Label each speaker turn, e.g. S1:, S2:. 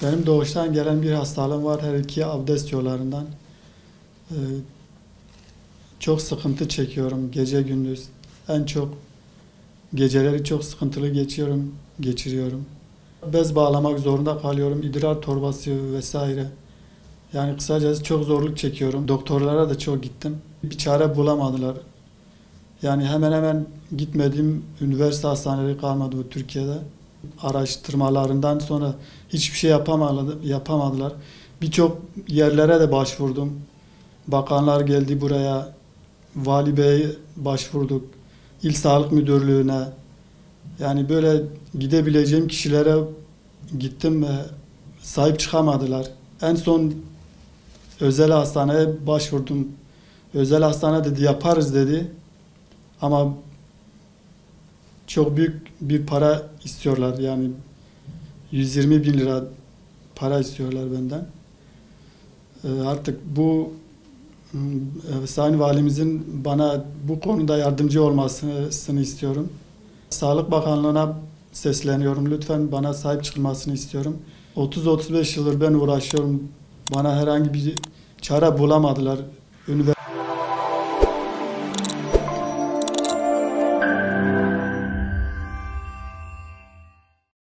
S1: Benim doğuştan gelen bir hastalığım var, her iki abdest yollarından. Ee, Çok sıkıntı çekiyorum gece gündüz. En çok geceleri çok sıkıntılı geçiriyorum. Bez bağlamak zorunda kalıyorum, idrar torbası vesaire. Yani kısacası çok zorluk çekiyorum. Doktorlara da çok gittim. Bir çare bulamadılar. Yani hemen hemen gitmediğim üniversite hastaneleri kalmadı bu Türkiye'de. Araştırmalarından sonra hiçbir şey yapamadılar. Birçok yerlere de başvurdum. Bakanlar geldi buraya. Vali Bey'e başvurduk. İl Sağlık Müdürlüğü'ne. Yani böyle gidebileceğim kişilere gittim ve sahip çıkamadılar. En son özel hastaneye başvurdum. Özel hastane dedi yaparız dedi. Ama çok büyük bir para istiyorlar. Yani 120 bin lira para istiyorlar benden. Artık bu Sayın Valimizin bana bu konuda yardımcı olmasını istiyorum. Sağlık Bakanlığı'na sesleniyorum. Lütfen bana sahip çıkılmasını istiyorum. 30-35 yıldır ben uğraşıyorum. Bana herhangi bir çare bulamadılar.